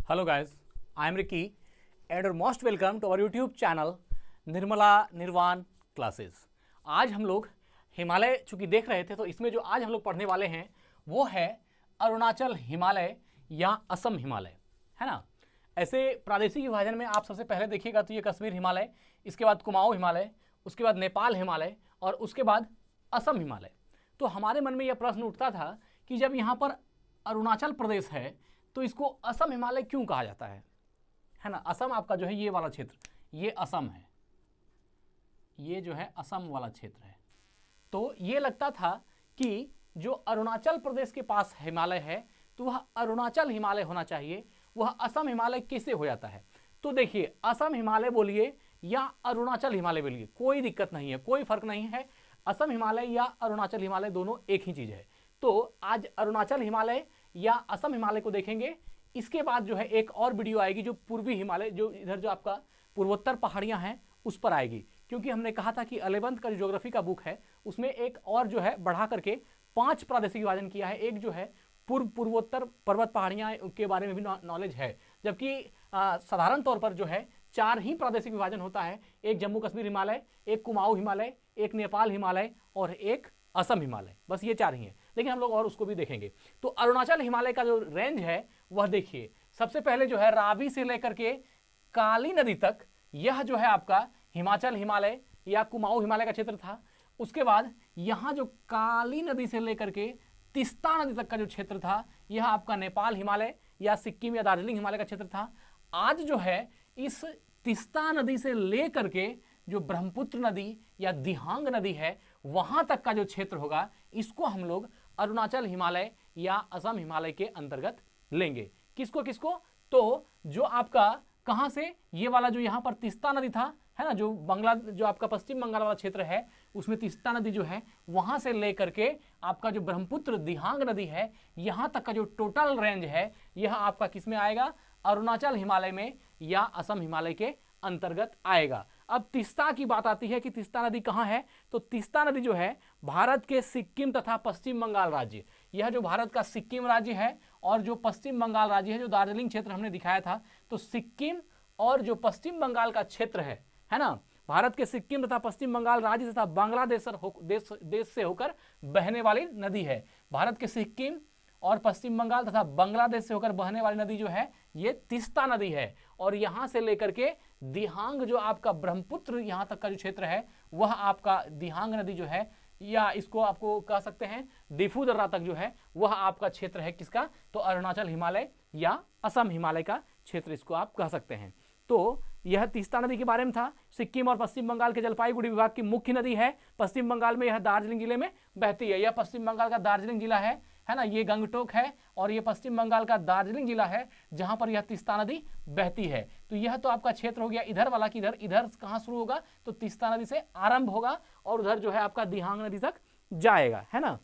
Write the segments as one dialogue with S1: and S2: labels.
S1: Hello guys, I am Ricky and you're most welcome to our YouTube channel Nirmala निर्वाण classes. आज हम लोग हिमालय चूंकि देख रहे थे तो इसमें जो आज हम लोग पढ़ने वाले हैं वो है अरुणाचल हिमालय या असम हिमालय, है ना। ऐसे प्रादेशिक विभाजन में आप सबसे पहले देखिएगा तो ये कश्मीर हिमालय, इसके बाद कुमाऊं हिमालय, उसके बाद नेपाल हिमालय और उसके बाद असम हिमालय। तो हमारे मन में यह प्रश्न उठता था कि जब यहाँ पर अरुणाचल प्रदेश है तो इसको असम हिमालय क्यों कहा जाता है ना। असम आपका जो है ये वाला क्षेत्र, ये असम है, ये जो है असम वाला क्षेत्र है। तो ये लगता था कि जो अरुणाचल प्रदेश के पास हिमालय है तो वह अरुणाचल हिमालय होना चाहिए, वह असम हिमालय कैसे हो जाता है। तो देखिए, असम हिमालय बोलिए या अरुणाचल हिमालय बोलिए, कोई दिक्कत नहीं है, कोई फर्क नहीं है। असम हिमालय या अरुणाचल हिमालय दोनों एक ही चीज है। तो आज अरुणाचल हिमालय या असम हिमालय को देखेंगे। इसके बाद जो है एक और वीडियो आएगी जो पूर्वी हिमालय, जो इधर जो आपका पूर्वोत्तर पहाड़ियां हैं उस पर आएगी, क्योंकि हमने कहा था कि 11th का जो ज्योग्राफी का बुक है उसमें एक और जो है बढ़ा करके 5 प्रादेशिक विभाजन किया है। एक जो है पूर्वोत्तर पर्वत पहाड़ियां के बारे में भी नॉलेज है, जबकि साधारण तौर पर जो है 4 ही प्रादेशिक विभाजन होता है। एक जम्मू कश्मीर हिमालय, एक कुमाऊं हिमालय, एक नेपाल हिमालय और एक असम हिमालय, बस ये 4 ही हैं। लेकिन हम लोग और उसको भी देखेंगे। तो अरुणाचल हिमालय का जो रेंज है वह देखिए, सबसे पहले जो है रावी से लेकर के काली नदी तक, यह जो है आपका हिमाचल हिमालय या कुमाऊं हिमालय का क्षेत्र था। उसके बाद यहां जो काली नदी से लेकर के तीस्ता नदी तक का जो क्षेत्र था यह आपका नेपाल हिमालय या सिक्किम या दार्जिलिंग हिमालय का क्षेत्र था। आज जो है इस तीस्ता नदी से लेकर के जो ब्रह्मपुत्र नदी या दिहांग नदी है वहां तक का जो क्षेत्र होगा, इसको हम लोग अरुणाचल हिमालय या असम हिमालय के अंतर्गत लेंगे। किसको किसको? तो जो आपका कहां से, ये वाला जो यहां पर तीस्ता नदी था, है ना, जो आपका पश्चिम बंगाल वाला क्षेत्र है उसमें तीस्ता नदी जो है वहां से लेकर के आपका जो ब्रह्मपुत्र दिहांग नदी है यहां तक का जो टोटल रेंज है यह आपका किस में आएगा? अरुणाचल हिमालय में या असम हिमालय के अंतर्गत आएगा। अब तीस्ता की बात आती है कि तीस्ता नदी कहां है, तो तीस्ता नदी जो है भारत के सिक्किम तथा पश्चिम बंगाल राज्य, यह जो भारत का सिक्किम राज्य है और जो पश्चिम बंगाल राज्य है, जो दार्जिलिंग क्षेत्र हमने दिखाया था, तो सिक्किम और जो पश्चिम बंगाल का क्षेत्र है ना, भारत के सिक्किम तथा पश्चिम बंगाल राज्य तथा बांग्लादेश देश से होकर बहने वाली नदी है। भारत के सिक्किम और पश्चिम बंगाल तथा बांग्लादेश से होकर बहने वाली नदी जो है ये तीस्ता नदी है। और यहां से लेकर के दिहांग जो आपका ब्रह्मपुत्र यहां तक का जो क्षेत्र है वह आपका दिहांग नदी जो है, या इसको आपको कह सकते हैं दिफू दर्रा तक जो है वह आपका क्षेत्र है किसका? तो अरुणाचल हिमालय या असम हिमालय का क्षेत्र इसको आप कह सकते हैं। तो यह तीस्ता नदी के बारे में था। सिक्किम और पश्चिम बंगाल के जलपाईगुड़ी विभाग की मुख्य नदी है। पश्चिम बंगाल में यह दार्जिलिंग जिले में बहती है। यह पश्चिम बंगाल का दार्जिलिंग जिला है ना, ये गंगटोक है और ये पश्चिम बंगाल का दार्जिलिंग जिला है जहां पर यह तीस्ता नदी बहती है। तो यह तो आपका क्षेत्र हो गया इधर वाला कि इधर कहां शुरू होगा, तो तीस्ता नदी से आरंभ होगा और उधर जो है आपका दिहांग नदी तक जाएगा, है ना।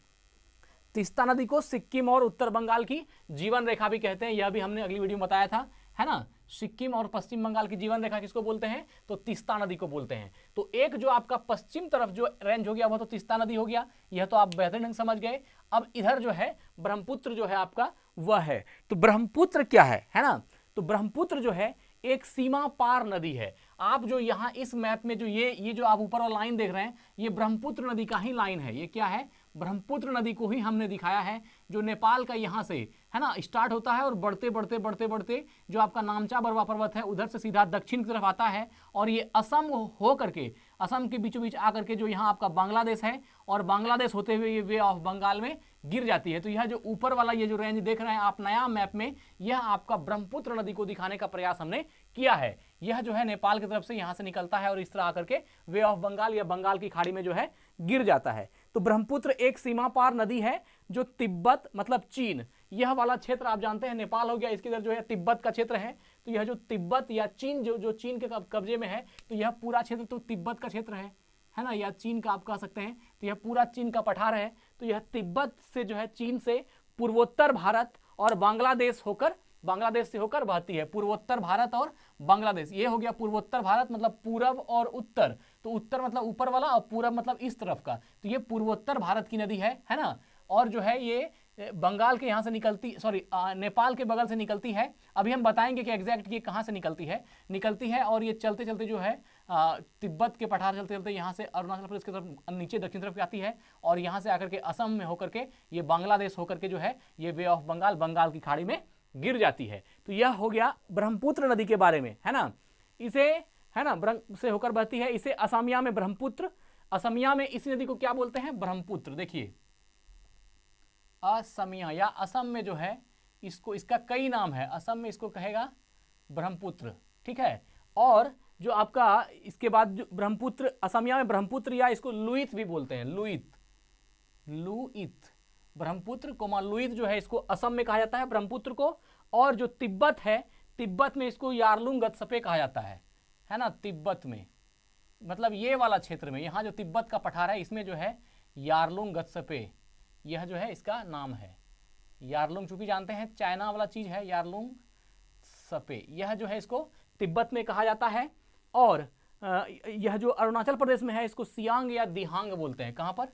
S1: तीस्ता नदी को सिक्किम और उत्तर बंगाल की जीवन रेखा भी कहते हैं, यह भी हमने अगली वीडियो में बताया था, है ना। सिक्किम और पश्चिम बंगाल की जीवन रेखा किसको बोलते हैं? तो तीस्ता नदी को बोलते हैं। तो एक जो आपका पश्चिम तरफ जो रेंज हो गया वह तो तीस्ता नदी हो गया, यह तो आप बेहतरीन ढंग समझ गए। अब इधर जो है ब्रह्मपुत्र जो है आपका वह है। तो ब्रह्मपुत्र क्या है ना, तो ब्रह्मपुत्र जो है एक सीमा पार नदी है। आप जो यहाँ इस मैप में जो ये जो आप ऊपर वाला लाइन देख रहे हैं ये ब्रह्मपुत्र नदी का ही लाइन है। ये क्या है? ब्रह्मपुत्र नदी को ही हमने दिखाया है, जो नेपाल का यहाँ से, है ना, स्टार्ट होता है और बढ़ते बढ़ते बढ़ते बढ़ते जो आपका नामचा बरवा पर्वत है उधर से सीधा दक्षिण की तरफ आता है और ये असम हो करके, असम के बीचों बीच आकर के जो यहाँ आपका बांग्लादेश है और बांग्लादेश होते हुए ये वे ऑफ बंगाल में गिर जाती है। तो यह जो ऊपर वाला ये जो रेंज देख रहे हैं आप नया मैप में, यह आपका ब्रह्मपुत्र नदी को दिखाने का प्रयास हमने किया है। यह जो है नेपाल की तरफ से यहाँ से निकलता है और इस तरह आकर के वे ऑफ बंगाल या बंगाल की खाड़ी में जो है गिर जाता है। तो ब्रह्मपुत्र एक सीमा पार नदी है जो तिब्बत मतलब चीन, यह वाला क्षेत्र आप जानते हैं नेपाल हो गया, इसके इधर जो है तिब्बत का क्षेत्र है। तो यह जो तिब्बत या चीन जो चीन के कब्जे में है, तो यह पूरा क्षेत्र तो तिब्बत का क्षेत्र है ना, या चीन का आप कह सकते हैं। तो यह पूरा चीन का पठार है। तो यह तिब्बत से जो है चीन से पूर्वोत्तर भारत और बांग्लादेश से होकर बहती है। पूर्वोत्तर भारत और बांग्लादेश, ये हो गया पूर्वोत्तर भारत मतलब पूरब और उत्तर, तो उत्तर मतलब ऊपर वाला और पूरब मतलब इस तरफ का, तो ये पूर्वोत्तर भारत की नदी है ना। और जो है ये बंगाल के यहाँ से निकलती, सॉरी नेपाल के बगल से निकलती है। अभी हम बताएंगे कि एग्जैक्ट ये कहाँ से निकलती है और ये चलते चलते जो है तिब्बत के पठार चलते चलते यहाँ से अरुणाचल प्रदेश की तरफ नीचे दक्षिण तरफ आती है और यहाँ से आकर के असम में होकर के ये बांग्लादेश होकर के जो है ये बे ऑफ बंगाल, बंगाल की खाड़ी में गिर जाती है। तो यह हो गया ब्रह्मपुत्र नदी के बारे में, है ना। इसे, है ना, से होकर बहती है। इसे असमिया में ब्रह्मपुत्र, असमिया में इसी नदी को क्या बोलते हैं, ब्रह्मपुत्र। देखिए असमिया या असम में जो है इसको, इसका कई नाम है, असम में इसको कहेगा ब्रह्मपुत्र, ठीक है। और जो आपका इसके बाद जो ब्रह्मपुत्र, असमिया में ब्रह्मपुत्र या इसको लुइत भी बोलते हैं, लुइत ब्रह्मपुत्र कोमा लुइत जो है इसको असम में कहा जाता है ब्रह्मपुत्र को। और जो तिब्बत है, तिब्बत में इसको यारलुंग गत्सपे कहा जाता है ना। तिब्बत में मतलब ये वाला क्षेत्र में, यहाँ जो तिब्बत का पठार है इसमें जो है यारलुंग गत्सपे, यह जो है इसका नाम है यारलुंग। चूंकि जानते हैं चाइना वाला चीज है यारलुंग सपे, यह जो है इसको तिब्बत में कहा जाता है। और यह जो अरुणाचल प्रदेश में है इसको सियांग या दिहांग बोलते हैं। कहाँ पर,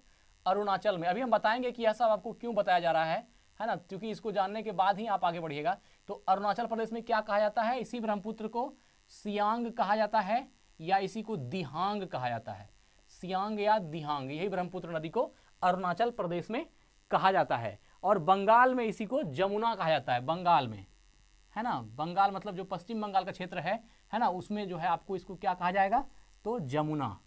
S1: अरुणाचल में। अभी हम बताएंगे कि यह सब आपको क्यों बताया जा रहा है ना, क्योंकि इसको जानने के बाद ही आप आगे बढ़िएगा। तो अरुणाचल प्रदेश में क्या कहा जाता है, इसी ब्रह्मपुत्र को सियांग कहा जाता है या इसी को दिहांग कहा जाता है। सियांग या दिहांग, यही ब्रह्मपुत्र नदी को अरुणाचल प्रदेश में कहा जाता है। और बंगाल में इसी को जमुना कहा जाता है, बंगाल में, है ना। बंगाल मतलब जो पश्चिम बंगाल का क्षेत्र है ना, उसमें जो है आपको इसको क्या कहा जाएगा, तो जमुना,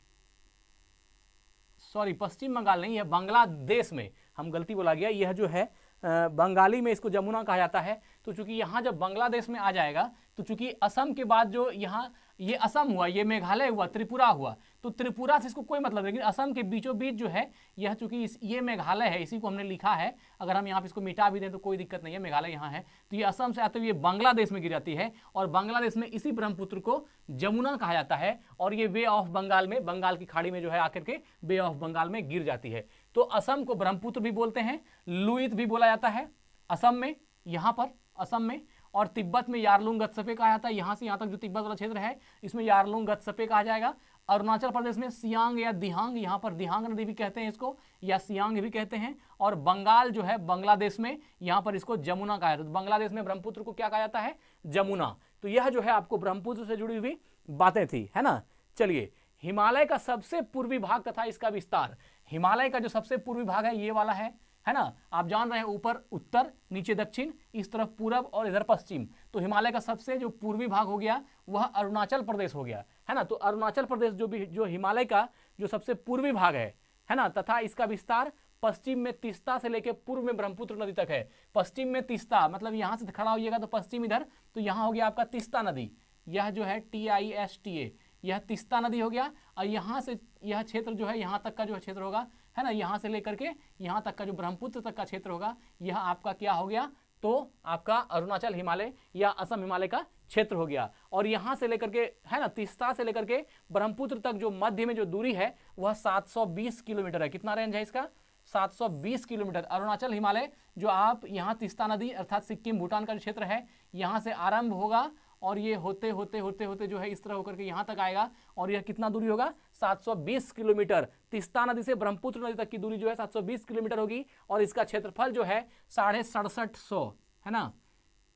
S1: सॉरी पश्चिम बंगाल नहीं है, बांग्लादेश में, हम गलती बोला गया, यह जो है बंगाली में इसको जमुना कहा जाता है। तो चूंकि यहाँ जब बांग्लादेश में आ जाएगा, तो चूंकि असम के बाद जो यहाँ ये असम हुआ, ये मेघालय हुआ, त्रिपुरा हुआ, तो त्रिपुरा से इसको कोई मतलब नहीं, लेकिन असम के बीचों बीच जो है यह, चूंकि ये मेघालय है, इसी को हमने लिखा है, अगर हम यहाँ पे इसको मिटा भी दें तो कोई दिक्कत नहीं है, मेघालय यहाँ है। तो ये असम से आते हुए बांग्लादेश में गिर जाती है और बांग्लादेश में इसी ब्रह्मपुत्र को जमुना कहा जाता है और ये बे ऑफ बंगाल में, बंगाल की खाड़ी में जो है आकर के बे ऑफ बंगाल में गिर जाती है। तो असम को ब्रह्मपुत्र भी बोलते हैं, लुइत भी बोला जाता है असम में, यहाँ पर असम में। और तिब्बत में यारलुंग गत्सपे कहा जाता है, यहाँ से यहाँ तक जो तिब्बत वाला क्षेत्र है इसमें यारलुंग गत्सपे कहा जाएगा। अरुणाचल प्रदेश में सियांग या दिहांग, यहाँ पर दिहांग नदी भी कहते हैं इसको, या सियांग भी कहते हैं। और बंगाल जो है बांग्लादेश में, यहाँ पर इसको जमुना कहा जाता है। तो बांग्लादेश में ब्रह्मपुत्र को क्या कहा जाता है, जमुना। तो यह जो है आपको ब्रह्मपुत्र से जुड़ी हुई बातें थी, है ना। चलिए, हिमालय का सबसे पूर्वी भाग तथा इसका विस्तार। हिमालय का जो सबसे पूर्वी भाग है ये वाला है ना। आप जान रहे हैं ऊपर उत्तर, नीचे दक्षिण, इस तरफ पूरब और इधर पश्चिम। तो हिमालय का सबसे जो पूर्वी भाग हो गया वह अरुणाचल प्रदेश हो गया, है ना। तो अरुणाचल प्रदेश जो हिमालय का जो सबसे पूर्वी भाग है ना, तथा इसका विस्तार पश्चिम में तीस्ता से लेकर पूर्व में ब्रह्मपुत्र नदी तक है। पश्चिम में तीस्ता मतलब यहाँ से खड़ा होइएगा तो पश्चिम इधर, तो यहाँ हो गया आपका तीस्ता नदी, यह जो है TISTA, यह तीस्ता नदी हो गया। और यहाँ से यह क्षेत्र जो है यहाँ तक का जो क्षेत्र होगा, है ना, यहाँ से लेकर के यहाँ तक का जो ब्रह्मपुत्र तक का क्षेत्र होगा, यह आपका क्या हो गया, तो आपका अरुणाचल हिमालय या असम हिमालय का क्षेत्र हो गया। और यहाँ से लेकर के, है ना, तीस्ता से लेकर के ब्रह्मपुत्र तक जो मध्य में जो दूरी है वह 720 किलोमीटर है। कितना रेंज है इसका, 720 किलोमीटर। अरुणाचल हिमालय जो आप यहाँ तीस्ता नदी अर्थात सिक्किम भूटान का जो क्षेत्र है यहाँ से आरंभ होगा और ये होते होते होते होते जो है इस तरह होकर के यहाँ तक आएगा। और यह कितना दूरी होगा, 720 किलोमीटर। तीस्ता नदी से ब्रह्मपुत्र नदी तक की दूरी जो है 720 किलोमीटर होगी। और इसका क्षेत्रफल जो है 6750, है ना,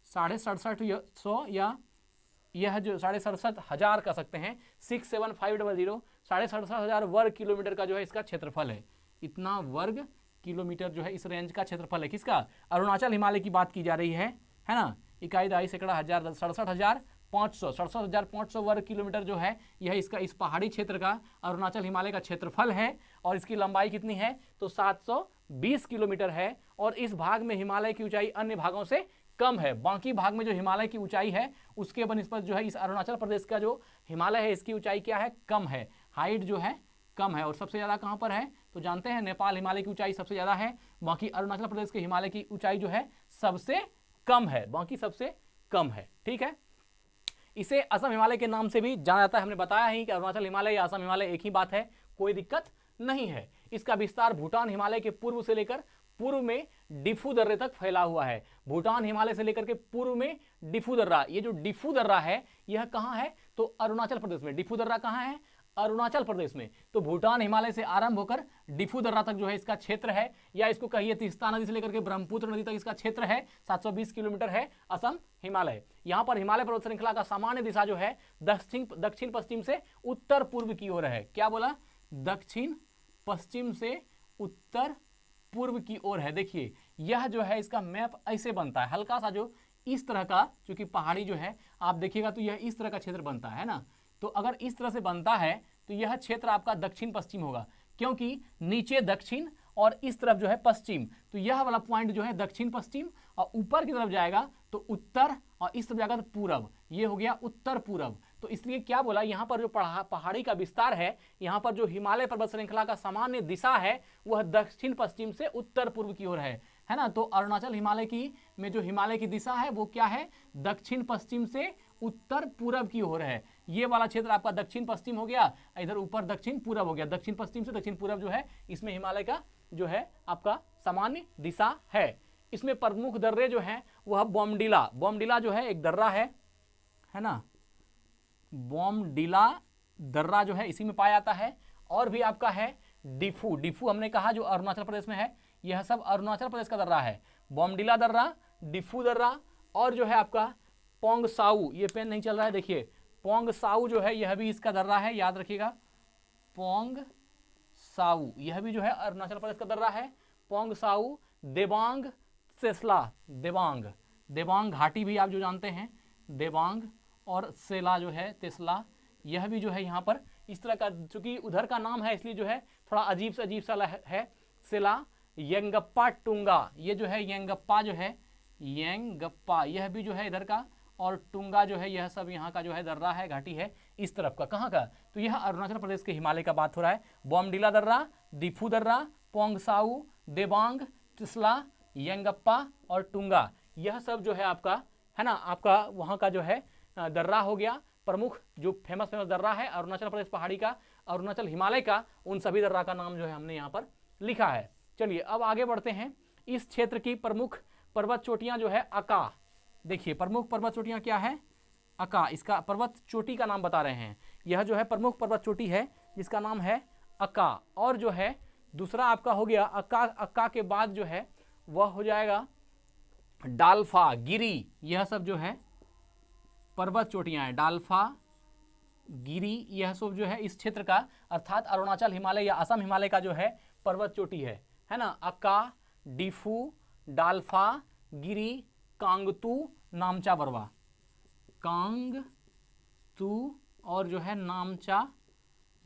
S1: 6750 या यह जो 67,500 कह सकते हैं, 67500, 67,500 वर्ग किलोमीटर का जो है इसका क्षेत्रफल है। इतना वर्ग किलोमीटर जो है इस रेंज का क्षेत्रफल है। किसका, अरुणाचल हिमालय की बात की जा रही है ना। इकाई दहाई सैकड़ा हजार, 67,500 वर्ग किलोमीटर जो है यह इसका इस पहाड़ी क्षेत्र का अरुणाचल हिमालय का क्षेत्रफल है। और इसकी लंबाई कितनी है, तो 720 किलोमीटर है। और इस भाग में हिमालय की ऊंचाई अन्य भागों से कम है। बाकी भाग में जो हिमालय की ऊंचाई है उसके बनिस्बत जो है इस अरुणाचल प्रदेश का जो हिमालय है इसकी ऊंचाई क्या है, कम है, हाइट जो है कम है। और सबसे ज़्यादा कहाँ पर है, तो जानते हैं नेपाल हिमालय की ऊंचाई सबसे ज़्यादा है, बाकी अरुणाचल प्रदेश के हिमालय की ऊंचाई जो है सबसे कम है, बाकी सबसे कम है। ठीक है, इसे असम हिमालय के नाम से भी जाना जाता है। हमने बताया ही कि अरुणाचल हिमालय या असम हिमालय एक ही बात है, कोई दिक्कत नहीं है। इसका विस्तार भूटान हिमालय के पूर्व से लेकर पूर्व में डिफू दर्रे तक फैला हुआ है। भूटान हिमालय से लेकर के पूर्व में डिफू दर्रा, ये जो डिफू दर्रा है यह कहाँ है, तो अरुणाचल प्रदेश में। डिफू दर्रा कहाँ है, अरुणाचल प्रदेश में। तो भूटान हिमालय से आरंभ होकर डिफू दर्रा तक जो है इसका क्षेत्र है, या इसको कहिए तीस्ता नदी से लेकर के ब्रह्मपुत्र नदी तक इसका क्षेत्र है, 720 किलोमीटर है असम हिमालय। यहाँ पर हिमालय पर्वत श्रृंखला का सामान्य दिशा जो है दक्षिण पश्चिम से उत्तर पूर्व की ओर है। क्या बोला? दक्षिण पश्चिम से उत्तर पूर्व की ओर है। देखिए यह जो है इसका मैप ऐसे बनता है, हल्का सा जो इस तरह का, क्योंकि पहाड़ी जो है आप देखिएगा तो यह इस तरह का क्षेत्र बनता है ना। तो अगर इस तरह से बनता है तो यह क्षेत्र आपका दक्षिण पश्चिम होगा, क्योंकि नीचे दक्षिण और इस तरफ जो है पश्चिम। तो यह वाला पॉइंट जो है दक्षिण पश्चिम, और ऊपर की तरफ जाएगा तो उत्तर, और इस तरफ जाएगा तो पूरब। ये हो गया उत्तर पूरब। तो इसलिए क्या बोला, यहाँ पर जो पहाड़ी का विस्तार है, यहाँ पर जो हिमालय पर्वत श्रृंखला का सामान्य दिशा है वह दक्षिण पश्चिम से उत्तर पूर्व की ओर है ना। तो अरुणाचल हिमालय की में जो हिमालय की दिशा है वो क्या है? दक्षिण पश्चिम से उत्तर पूरब की ओर है। ये वाला क्षेत्र आपका दक्षिण पश्चिम हो गया, इधर ऊपर दक्षिण पूरब हो गया। दक्षिण पश्चिम से दक्षिण पूरब जो है इसमें हिमालय का जो है आपका सामान्य दिशा है। इसमें प्रमुख दर्रे जो हैं वह बॉमडिला जो है एक दर्रा है ना। बॉमडिला दर्रा जो है इसी में पाया जाता है। और भी आपका है डिफू हमने कहा जो अरुणाचल प्रदेश में है, यह सब अरुणाचल प्रदेश का दर्रा है। बॉमडिला दर्रा, डिफू दर्रा, और जो है आपका पोंगसाऊ, ये पेन नहीं चल रहा है देखिए, पोंगसाऊ जो है यह भी इसका दर्रा है, याद रखिएगा। पोंगसाऊ यह भी जो है अरुणाचल प्रदेश का दर्रा है। पोंगसाऊ, देबांग, सेसला, देबांग घाटी भी आप जो जानते हैं, देबांग, और सेला जो है तेसला, यह भी जो है यहाँ पर इस तरह का, चूंकि उधर का नाम है इसलिए जो है थोड़ा अजीब सा है। सेला, येंगप्पा टुंगा, ये जो है येंगप्पा जो है, येंगप्पा यह भी जो है इधर का, और टुंगा जो है यह सब यहाँ का जो है दर्रा है, घाटी है इस तरफ का। कहाँ का? तो यह अरुणाचल प्रदेश के हिमालय का बात हो रहा है। बॉमडिला दर्रा, डिफू दर्रा, पोंगसाऊ, देबांग, तिसला, येंगप्पा और टुंगा, यह सब जो है आपका है ना, आपका वहाँ का जो है दर्रा हो गया। प्रमुख जो फेमस दर्रा है अरुणाचल प्रदेश पहाड़ी का, अरुणाचल हिमालय का, उन सभी दर्रा का नाम जो है हमने यहाँ पर लिखा है। चलिए अब आगे बढ़ते हैं। इस क्षेत्र की प्रमुख पर्वत चोटियां जो है अका, देखिए प्रमुख पर्वत चोटियां क्या है? अका, इसका पर्वत चोटी का नाम बता रहे हैं। यह जो है प्रमुख पर्वत चोटी है जिसका नाम है अका। और जो है दूसरा आपका हो गया अक्का के बाद जो है वह हो जाएगा डाल्फा, गिरी, यह सब जो है पर्वत चोटियां हैं। डाल्फा, गिरी, यह सब जो है इस क्षेत्र का अर्थात अरुणाचल हिमालय या असम हिमालय का जो है पर्वत चोटी है ना। अक्का, डिफू, डाल्फा, गिरी, कांगतू, नामचा बरवा, कांगतू और जो है नामचा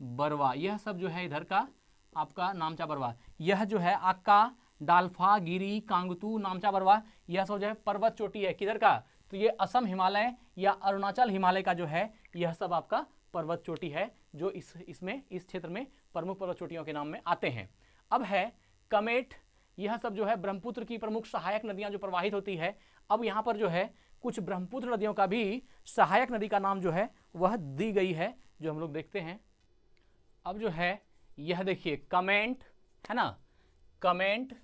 S1: बरवा, यह सब जो है इधर का आपका नामचा बरवा। यह जो है अक्का, डाल्फा, गिरी, कांगतू, नामचा बरवा, यह सब जो है पर्वत चोटी है किधर का? तो ये असम हिमालय या अरुणाचल हिमालय का जो है यह सब आपका पर्वत चोटी है, जो इस क्षेत्र में प्रमुख पर्वत चोटियों के नाम में आते हैं। अब है कमेट, यह सब जो है ब्रह्मपुत्र की प्रमुख सहायक नदियां जो प्रवाहित होती है। अब यहाँ पर जो है कुछ ब्रह्मपुत्र नदियों का भी सहायक नदी का नाम जो है वह दी गई है, जो हम लोग देखते हैं। अब जो है यह देखिए कमेंट है ना, कमेंट,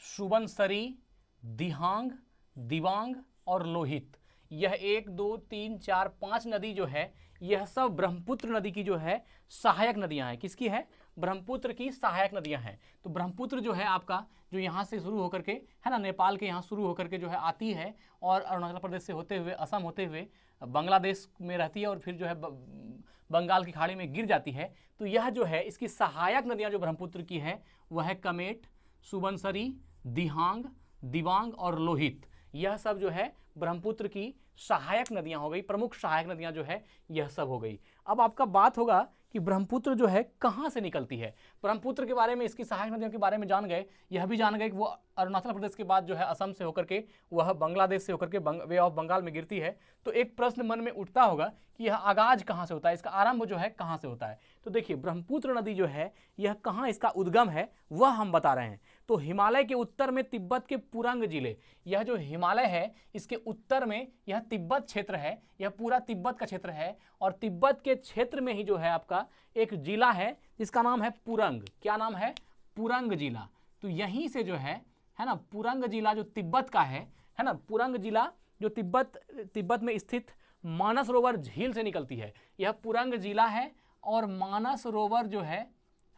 S1: सुबनसरी, दिहांग, दिबांग और लोहित, यह 1 2 3 4 5 नदी जो है यह सब ब्रह्मपुत्र नदी की जो है सहायक नदियां हैं। किसकी है? ब्रह्मपुत्र की सहायक नदियां हैं। तो ब्रह्मपुत्र जो है आपका जो यहाँ से शुरू होकर के है ना, नेपाल के यहाँ शुरू होकर के जो है आती है और अरुणाचल प्रदेश से होते हुए असम होते हुए बांग्लादेश में रहती है और फिर जो है बंगाल की खाड़ी में गिर जाती है। तो यह जो है इसकी सहायक नदियाँ जो ब्रह्मपुत्र की है वह है कमेट, सुबनसरी, दिहांग, दिबांग और लोहित, यह सब जो है ब्रह्मपुत्र की सहायक नदियां हो गई, प्रमुख सहायक नदियां जो है यह सब हो गई। अब आपका बात होगा कि ब्रह्मपुत्र जो है कहाँ से निकलती है। ब्रह्मपुत्र के बारे में, इसकी सहायक नदियों के बारे में जान गए, यह भी जान गए कि वो अरुणाचल प्रदेश के बाद जो है असम से होकर के वह बांग्लादेश से होकर के वे ऑफ बंगाल में गिरती है। तो एक प्रश्न मन में उठता होगा कि यह आगाज कहाँ से होता है, इसका आरंभ जो है कहाँ से होता है। तो देखिए ब्रह्मपुत्र नदी जो है यह कहाँ इसका उद्गम है वह हम बता रहे हैं। तो हिमालय के उत्तर में तिब्बत के पुरंग जिले, यह जो हिमालय है इसके उत्तर में यह तिब्बत क्षेत्र है, यह पूरा तिब्बत का क्षेत्र है और तिब्बत के क्षेत्र में ही जो है आपका एक जिला है जिसका नाम है पुरंग। क्या नाम है? पुरंग जिला। तो यहीं से जो है ना पुरंग जिला जो तिब्बत का है ना, पुरंग जिला जो तिब्बत में स्थित मानसरोवर झील से निकलती है, यह पुरंग जिला है और मानसरोवर जो है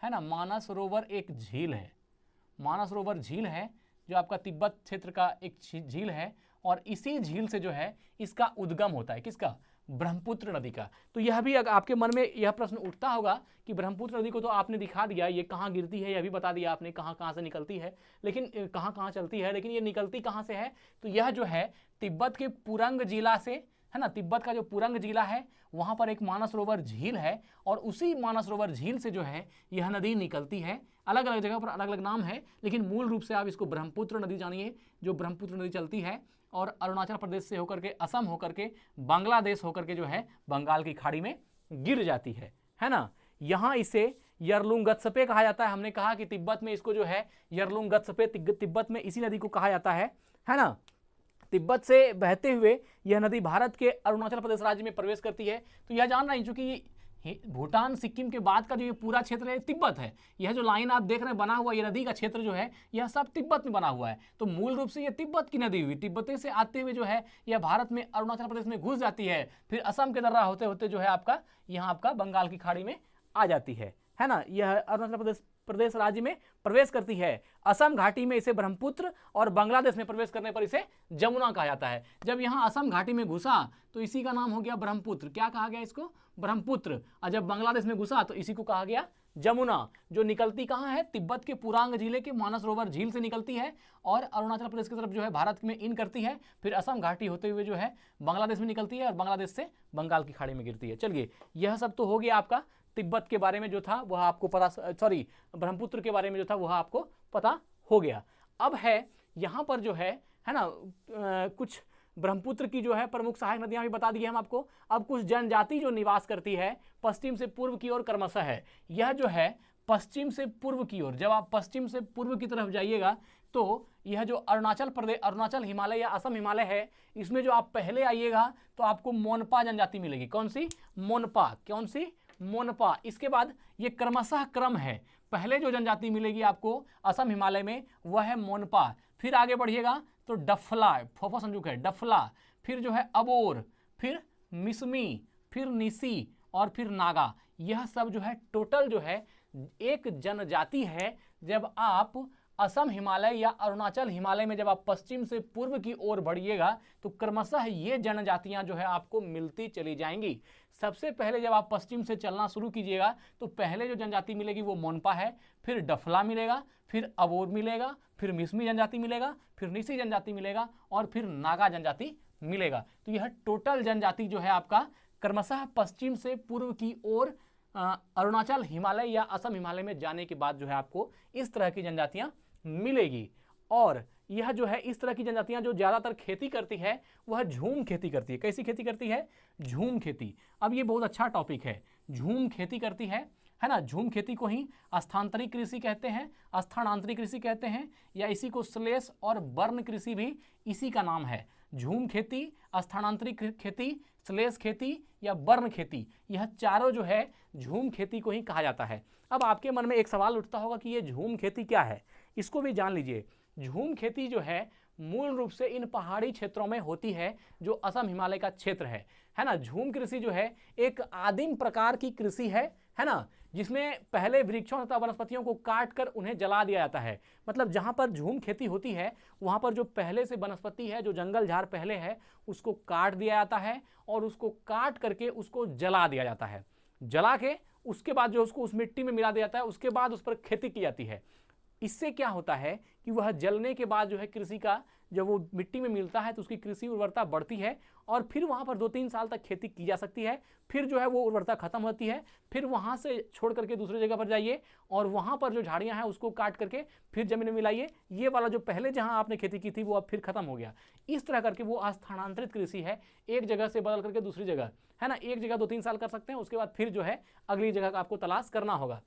S1: ना, मानसरोवर एक झील है, मानसरोवर झील है जो आपका तिब्बत क्षेत्र का एक झील है, और इसी झील से जो है इसका उद्गम होता है, किसका? ब्रह्मपुत्र नदी का। तो यह भी अगर आपके मन में यह प्रश्न उठता होगा कि ब्रह्मपुत्र नदी को तो आपने दिखा दिया, ये कहाँ गिरती है यह भी बता दिया आपने, कहाँ कहाँ से निकलती है, लेकिन कहाँ कहाँ चलती है, लेकिन ये निकलती कहाँ से है? तो यह जो है तिब्बत के पुरंग जिला से है ना, तिब्बत का जो पुरंग जिला है वहाँ पर एक मानसरोवर झील है, और उसी मानसरोवर झील से जो है यह नदी निकलती है। अलग अलग जगह पर अलग अलग नाम है, लेकिन मूल रूप से आप इसको ब्रह्मपुत्र नदी जानिए, जो ब्रह्मपुत्र नदी चलती है और अरुणाचल प्रदेश से होकर के, असम होकर के, बांग्लादेश होकर के जो है बंगाल की खाड़ी में गिर जाती है ना। यहाँ इसे यरलुंगत्सपे कहा जाता है। हमने कहा कि तिब्बत में इसको जो है यरलुंगत्सपे, तिब्बत में इसी नदी को कहा जाता है ना। तिब्बत से बहते हुए यह नदी भारत के अरुणाचल प्रदेश राज्य में प्रवेश करती है। तो यह जान रहे हैं, चूंकि भूटान सिक्किम के बाद का जो ये पूरा क्षेत्र है तिब्बत है, यह जो लाइन आप देख रहे हैं बना हुआ, ये नदी का क्षेत्र जो है यह सब तिब्बत में बना हुआ है। तो मूल रूप से ये तिब्बत की नदी हुई, तिब्बत से आते हुए जो है यह भारत में अरुणाचल प्रदेश में घुस जाती है, फिर असम के दर्रा होते होते जो है आपका यहाँ आपका बंगाल की खाड़ी में आ जाती है ना। यह अरुणाचल प्रदेश राज्य में प्रवेश करती है। असम घाटी में इसे ब्रह्मपुत्र, और बांग्लादेश में प्रवेश करने पर इसे जमुना कहा जाता है। जब यहाँ असम घाटी में घुसा तो इसी का नाम हो गया ब्रह्मपुत्र। क्या कहा गया इसको? ब्रह्मपुत्र। और जब बांग्लादेश में घुसा तो इसी को कहा गया जमुना, जो निकलती कहाँ है? तिब्बत के पुरांग जिले के मानसरोवर झील से निकलती है और अरुणाचल प्रदेश की तरफ जो है भारत में इन करती है, फिर असम घाटी होते हुए जो है बांग्लादेश में निकलती है और बांग्लादेश से बंगाल की खाड़ी में गिरती है। चलिए, यह सब तो हो गया आपका तिब्बत के बारे में जो था वह आपको पता, सॉरी ब्रह्मपुत्र के बारे में जो था वह आपको पता हो गया। अब है यहाँ पर जो है ना कुछ ब्रह्मपुत्र की जो है प्रमुख सहायक नदियां भी बता दी हम आपको। अब कुछ जनजाति जो निवास करती है पश्चिम से पूर्व की ओर क्रमशः है, यह जो है पश्चिम से पूर्व की ओर, जब आप पश्चिम से पूर्व की तरफ जाइएगा तो यह जो अरुणाचल प्रदेश, अरुणाचल हिमालय या असम हिमालय है, इसमें जो आप पहले आइएगा तो आपको मोनपा जनजाति मिलेगी। कौन सी? मोनपा। कौन सी? मोनपा। इसके बाद ये क्रमशः क्रम है, पहले जो जनजाति मिलेगी आपको असम हिमालय में वह है मोनपा, फिर आगे बढ़िएगा तो डफला, फोफा संजुक है डफला, फिर जो है अबोर, फिर मिसमी, फिर निसी और फिर नागा। यह सब जो है टोटल जो है एक जनजाति है। जब आप असम हिमालय या अरुणाचल हिमालय में जब आप पश्चिम से पूर्व की ओर बढ़िएगा तो क्रमशः ये जनजातियां जो है आपको मिलती चली जाएंगी। सबसे पहले जब आप पश्चिम से चलना शुरू कीजिएगा तो पहले जो जनजाति मिलेगी वो मोनपा है, फिर डफला मिलेगा, फिर अबोर मिलेगा, फिर मिसमी जनजाति मिलेगा, फिर निसी जनजाति मिलेगा और फिर नागा जनजाति मिलेगा। तो यह टोटल जनजाति जो है आपका क्रमशः पश्चिम से पूर्व की ओर अरुणाचल हिमालय या असम हिमालय में जाने के बाद जो है आपको इस तरह की जनजातियां मिलेगी। और यह जो है इस तरह की जनजातियां जो ज्यादातर खेती करती है वह झूम खेती करती है। कैसी खेती करती है? झूम खेती। अब ये बहुत अच्छा टॉपिक है, झूम खेती करती है ना। झूम खेती को ही स्थानांतरित कृषि कहते हैं, स्थानांतरित कृषि कहते हैं, या इसी को श्लेष और बर्न कृषि भी इसी का नाम है। झूम खेती, स्थानांतरित खेती, श्लेष खेती या बर्न खेती, यह चारों जो है झूम खेती को ही कहा जाता है। अब आपके मन में एक सवाल उठता होगा कि ये झूम खेती क्या है, इसको भी जान लीजिए। झूम खेती जो है मूल रूप से इन पहाड़ी क्षेत्रों में होती है जो असम हिमालय का क्षेत्र है ना। झूम कृषि जो है एक आदिम प्रकार की कृषि है ना, जिसमें पहले वृक्षों तथा वनस्पतियों को काट कर उन्हें जला दिया जाता है। मतलब जहां पर झूम खेती होती है वहां पर जो पहले से वनस्पति है, जो जंगल झाड़ पहले है, उसको काट दिया जाता है और उसको काट करके उसको जला दिया जाता है। जला के उसके बाद जो उसको उस मिट्टी में मिला दिया जाता है, उसके बाद उस पर खेती की जाती है। इससे क्या होता है कि वह जलने के बाद जो है कृषि का, जब वो मिट्टी में मिलता है तो उसकी कृषि उर्वरता बढ़ती है और फिर वहाँ पर 2-3 साल तक खेती की जा सकती है। फिर जो है वो उर्वरता खत्म होती है, फिर वहाँ से छोड़ करके दूसरी जगह पर जाइए और वहाँ पर जो झाड़ियाँ हैं उसको काट करके फिर जमीन में मिलाइए। ये वाला जो पहले जहाँ आपने खेती की थी वो अब फिर खत्म हो गया। इस तरह करके वो स्थानांतरित कृषि है, एक जगह से बदल करके दूसरी जगह, है ना। एक जगह 2-3 साल कर सकते हैं, उसके बाद फिर जो है अगली जगह का आपको तलाश करना होगा,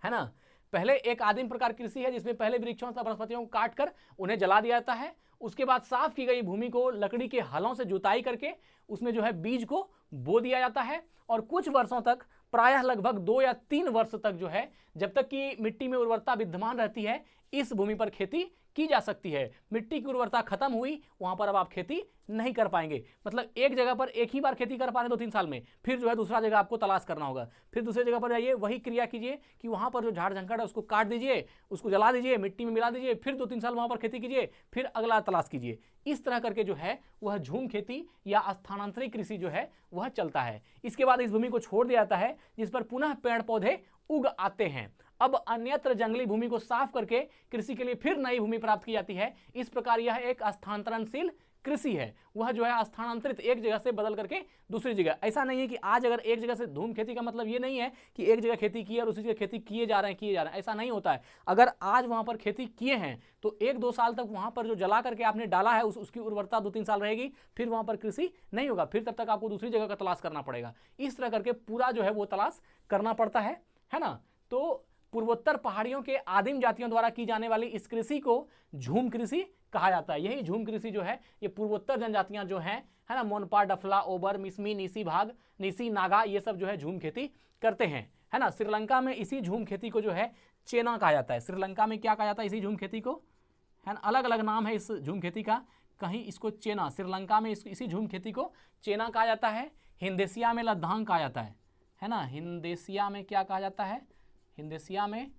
S1: है ना। पहले एक आदिम प्रकार कृषि है जिसमें पहले वृक्षों तथा वनस्पतियों को काट कर उन्हें जला दिया जाता है। उसके बाद साफ की गई भूमि को लकड़ी के हलों से जुताई करके उसमें जो है बीज को बो दिया जाता है और कुछ वर्षों तक, प्रायः लगभग 2 या 3 वर्ष तक जो है, जब तक कि मिट्टी में उर्वरता विद्यमान रहती है, इस भूमि पर खेती की जा सकती है। मिट्टी की उर्वरता खत्म हुई, वहां पर अब आप खेती नहीं कर पाएंगे। मतलब एक जगह पर एक ही बार खेती कर पा रहे 2-3 साल में, फिर जो है दूसरा जगह आपको तलाश करना होगा, फिर दूसरी जगह पर जाइए, वही क्रिया कीजिए कि वहां पर जो झाड़ झंकाड़ है उसको काट दीजिए, उसको जला दीजिए, मिट्टी में मिला दीजिए, फिर 2-3 साल वहां पर खेती कीजिए, फिर अगला तलाश कीजिए। इस तरह करके जो है वह झूम खेती या स्थानांतरित कृषि जो है वह चलता है। इसके बाद इस भूमि को छोड़ दिया जाता है, जिस पर पुनः पेड़ पौधे उग आते हैं। अब अन्यत्र जंगली भूमि को साफ करके कृषि के लिए फिर नई भूमि प्राप्त की जाती है। इस प्रकार यह एक स्थानांतरणशील कृषि है, वह जो है स्थानांतरित एक जगह से बदल करके दूसरी जगह। ऐसा नहीं है कि आज अगर एक जगह से धूम खेती का मतलब ये नहीं है कि एक जगह खेती की और उसी जगह खेती किए जा रहे हैं, ऐसा नहीं होता है। अगर आज वहां पर खेती किए हैं तो 1-2 साल तक वहां पर जो जला करके आपने डाला है उसकी उर्वरता 2-3 साल रहेगी, फिर वहां पर कृषि नहीं होगा, फिर तब तक आपको दूसरी जगह का तलाश करना पड़ेगा। इस तरह करके पूरा जो है वो तलाश करना पड़ता है ना। तो पूर्वोत्तर पहाड़ियों के आदिम जातियों द्वारा की जाने वाली इस कृषि को झूम कृषि कहा जाता है। यही झूम कृषि जो है ये पूर्वोत्तर जनजातियां जो हैं, है ना, मोनपा, डफला, ओबर, मिसमी, नीसी भाग, नीसी, नागा, ये सब जो है झूम खेती करते हैं, है ना। श्रीलंका में इसी झूम खेती को जो है चेना कहा जाता है। श्रीलंका में क्या कहा जाता है इसी झूम खेती को, है ना, अलग अलग नाम है इस झूम खेती का। कहीं इसको चेना, श्रीलंका में इसी झूम खेती को चेना कहा जाता है। हिंदेशिया में लद्दाख कहा जाता है ना। हिंदेशिया में क्या कहा जाता है, हिंदेशिया में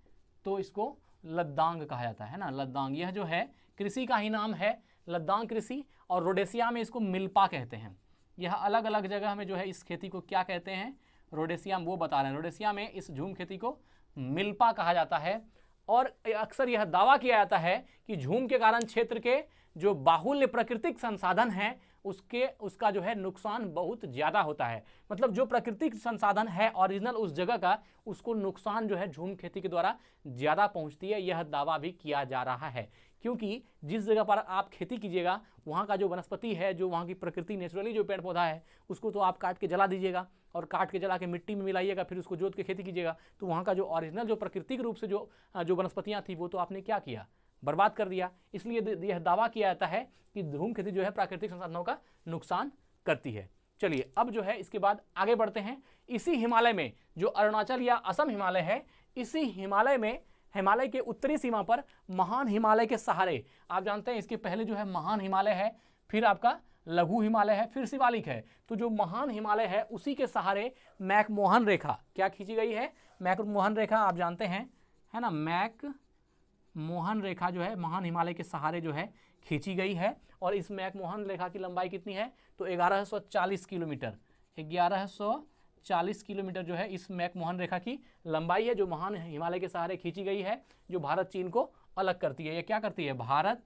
S1: तो इसको लद्दाख कहा जाता है ना, लद्दाख। यह जो है कृषि का ही नाम है, लद्दाख कृषि। और रोडेशिया में इसको मिल्पा कहते हैं। यह अलग अलग जगह में जो है इस खेती को क्या कहते हैं, रोडेशिया में वो बता रहे हैं। रोडेशिया में इस झूम खेती को मिल्पा कहा जाता है। और अक्सर यह दावा किया जाता है कि झूम के कारण क्षेत्र के जो बाहुल्य प्राकृतिक संसाधन हैं उसका जो है नुकसान बहुत ज़्यादा होता है। मतलब जो प्राकृतिक संसाधन है ओरिजिनल उस जगह का, उसको नुकसान जो है झूम खेती के द्वारा ज़्यादा पहुंचती है, यह दावा भी किया जा रहा है। क्योंकि जिस जगह पर आप खेती कीजिएगा वहाँ का जो वनस्पति है, जो वहाँ की प्रकृति नेचुरली जो पेड़ पौधा है, उसको तो आप काट के जला दीजिएगा और काट के जला के मिट्टी में मिलाइएगा, फिर उसको जोत के खेती कीजिएगा, तो वहाँ का जो ओरिजिनल जो प्राकृतिक रूप से जो वनस्पतियाँ थी वो तो आपने क्या किया, बर्बाद कर दिया। इसलिए यह दावा किया जाता है कि झूम खेती जो है प्राकृतिक संसाधनों का नुकसान करती है। चलिए अब जो है इसके बाद आगे बढ़ते हैं। इसी हिमालय में जो अरुणाचल या असम हिमालय है, इसी हिमालय में हिमालय के उत्तरी सीमा पर महान हिमालय के सहारे, आप जानते हैं इसके पहले जो है महान हिमालय है, फिर आपका लघु हिमालय है, फिर शिवालिक है। तो जो महान हिमालय है उसी के सहारे मैकमोहन रेखा क्या खींची गई है, मैकमोहन रेखा आप जानते हैं, है ना। मैकमोहन रेखा जो है महान हिमालय के सहारे जो है खींची गई है। और इस मैकमोहन रेखा की लंबाई कितनी है, तो 1140 किलोमीटर, 1140 किलोमीटर जो है इस मैकमोहन रेखा की लंबाई है, जो महान हिमालय के सहारे खींची गई है, जो भारत चीन को अलग करती है। ये क्या करती है, भारत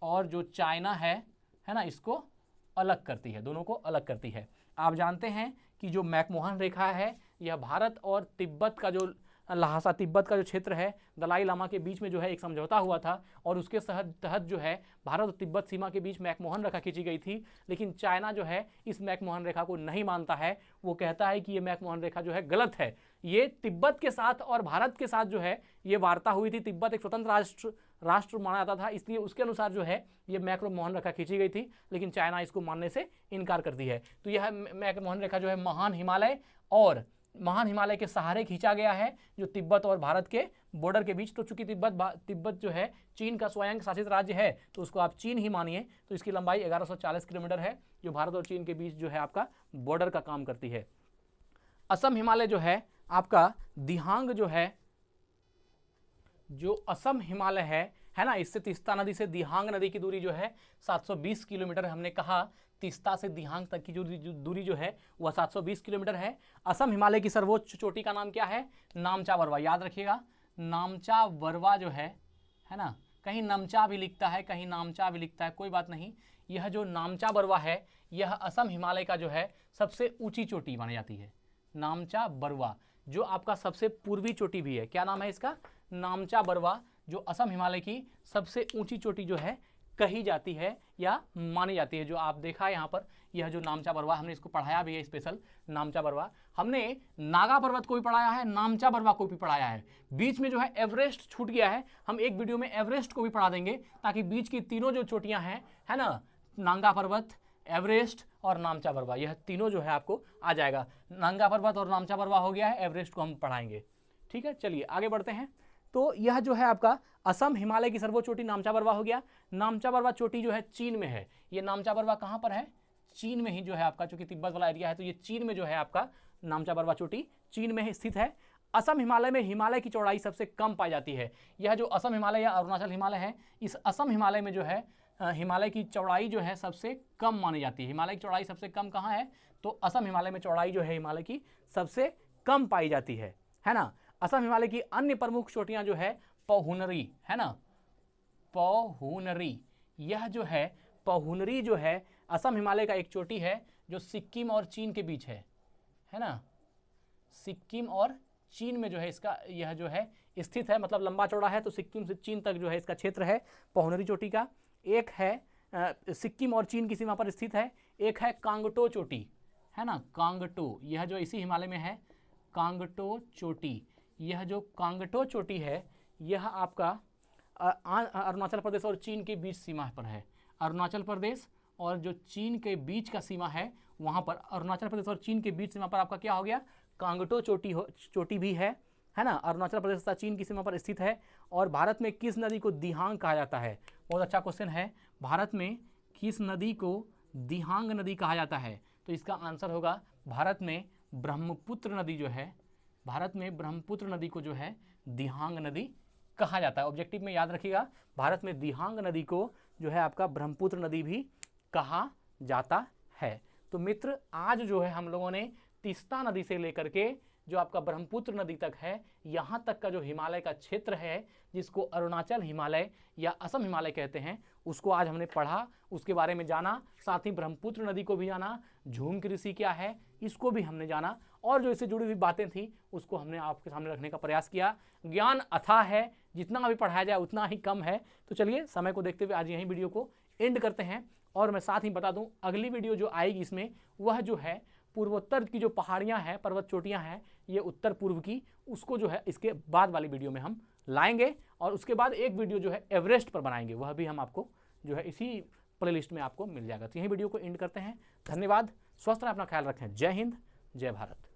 S1: और जो चाइना है ना, इसको अलग करती है, दोनों को अलग करती है। आप जानते हैं कि जो मैकमोहन रेखा है यह भारत और तिब्बत का जो लहासा तिब्बत का जो क्षेत्र है, दलाई लामा के बीच में जो है एक समझौता हुआ था और उसके तहत जो है भारत और तिब्बत सीमा के बीच मैकमोहन रेखा खींची गई थी। लेकिन चाइना जो है इस मैकमोहन रेखा को नहीं मानता है, वो कहता है कि ये मैकमोहन रेखा जो है गलत है। ये तिब्बत के साथ और भारत के साथ जो है ये वार्ता हुई थी। तिब्बत एक स्वतंत्र राष्ट्र माना जाता था, इसलिए उसके अनुसार जो है ये मैकमोहन रेखा खींची गई थी, लेकिन चाइना इसको मानने से इनकार करती है। तो यह मैकमोहन रेखा जो है महान हिमालय और महान हिमालय के सहारे खींचा गया है, जो तिब्बत और भारत के बॉर्डर के बीच। तो चूंकि तिब्बत जो है चीन का स्वयं शासित राज्य है, तो उसको आप चीन ही मानिए। तो इसकी लंबाई 1140 किलोमीटर है, जो भारत और चीन के बीच जो है आपका बॉर्डर का काम करती है। असम हिमालय जो है आपका दिहांग जो है, जो असम हिमालय है ना, इससे तीस्ता नदी से दिहांग नदी की दूरी जो है 720 किलोमीटर। हमने कहा तीस्ता से दिहांग तक की जो दूरी जो है वह 720 किलोमीटर है। असम हिमालय की सर्वोच्च चोटी का नाम क्या है, नामचा बरवा, याद रखिएगा। नामचा बरवा जो है ना, कहीं नमचा भी लिखता है, कहीं नामचा भी लिखता है, कोई बात नहीं। यह जो नामचा बरवा है यह असम हिमालय का जो है सबसे ऊंची चोटी मानी जाती है। नामचा बरवा जो आपका सबसे पूर्वी चोटी भी है, क्या नाम है इसका, नामचा बरवा, जो असम हिमालय की सबसे ऊंची चोटी जो है कही जाती है या मानी जाती है। जो आप देखा यहाँ पर, यह जो नामचा बरवा, हमने इसको पढ़ाया भी है स्पेशल, नामचा बरवा। हमने नागा पर्वत को भी पढ़ाया है, नामचा बरवा को भी पढ़ाया है। बीच में जो है एवरेस्ट छूट गया है, हम एक वीडियो में एवरेस्ट को भी पढ़ा देंगे, ताकि बीच की तीनों जो चोटियाँ हैं, है ना, नागा पर्वत, एवरेस्ट और नामचा बरवा, यह तीनों जो है आपको आ जाएगा। नागा पर्वत और नामचा बरवा हो गया है, एवरेस्ट को हम पढ़ाएंगे। ठीक है, चलिए आगे बढ़ते हैं। तो यह जो है आपका असम हिमालय की सर्वोच्च चोटी नामचा बरवा हो गया। नामचा बरवा चोटी जो है चीन में है। ये नामचा बरवा कहाँ पर है? चीन में ही जो है आपका, चूंकि तिब्बत वाला एरिया है तो ये चीन में जो है आपका नामचा बरवा चोटी चीन में ही स्थित है। असम हिमालय में हिमालय की चौड़ाई सबसे कम पाई जाती है। यह जो असम हिमालय या अरुणाचल हिमालय है, इस असम हिमालय में जो है हिमालय की चौड़ाई जो है सबसे कम मानी जाती है। हिमालय की चौड़ाई सबसे कम कहाँ है? तो असम हिमालय में चौड़ाई जो है हिमालय की सबसे कम पाई जाती है ना। असम हिमालय की अन्य प्रमुख चोटियां जो है पहुनरी है ना, पहुनरी, यह जो है पहुनरी जो है असम हिमालय का एक चोटी है जो सिक्किम और चीन के बीच है ना। सिक्किम और चीन में जो है इसका यह जो है स्थित है, मतलब लंबा चौड़ा है, तो सिक्किम से चीन तक जो है इसका क्षेत्र है पहुनरी चोटी का। एक है सिक्किम और चीन की सीमा पर स्थित है। एक है कांगटो चोटी है ना, कांगटो, यह जो इसी हिमालय में है कांगटो चोटी। यह जो कांगटो चोटी है यह आपका अरुणाचल प्रदेश और चीन के बीच सीमा पर है। अरुणाचल प्रदेश और जो चीन के बीच का सीमा है वहाँ पर, अरुणाचल प्रदेश और चीन के बीच सीमा पर आपका क्या हो गया? कांगटो चोटी भी है ना। अरुणाचल प्रदेश तथा चीन की सीमा पर स्थित है। और भारत में किस नदी को दिहांग कहा जाता है? बहुत अच्छा क्वेश्चन है। भारत में किस नदी को दिहांग नदी कहा जाता है? तो इसका आंसर होगा भारत में ब्रह्मपुत्र नदी जो है, भारत में ब्रह्मपुत्र नदी को जो है दिहांग नदी कहा जाता है। ऑब्जेक्टिव में याद रखिएगा, भारत में दिहांग नदी को जो है आपका ब्रह्मपुत्र नदी भी कहा जाता है। तो मित्र, आज जो है हम लोगों ने तीस्ता नदी से लेकर के जो आपका ब्रह्मपुत्र नदी तक है, यहाँ तक का जो हिमालय का क्षेत्र है जिसको अरुणाचल हिमालय या असम हिमालय कहते हैं, उसको आज हमने पढ़ा, उसके बारे में जाना। साथ ही ब्रह्मपुत्र नदी को भी जाना, झूम कृषि क्या है इसको भी हमने जाना, और जो इससे जुड़ी हुई बातें थी उसको हमने आपके सामने रखने का प्रयास किया। ज्ञान अथाह है, जितना भी पढ़ाया जाए उतना ही कम है। तो चलिए समय को देखते हुए आज यहीं वीडियो को एंड करते हैं। और मैं साथ ही बता दूं, अगली वीडियो जो आएगी इसमें वह जो है पूर्वोत्तर की जो पहाड़ियां हैं, पर्वत चोटियां हैं, ये उत्तर पूर्व की, उसको जो है इसके बाद वाली वीडियो में हम लाएंगे। और उसके बाद एक वीडियो जो है एवरेस्ट पर बनाएंगे, वह भी हम आपको जो है इसी प्लेलिस्ट में आपको मिल जाएगा। तो यही वीडियो को एंड करते हैं। धन्यवाद, स्वस्थ रहें, अपना ख्याल रखें। जय हिंद, जय भारत।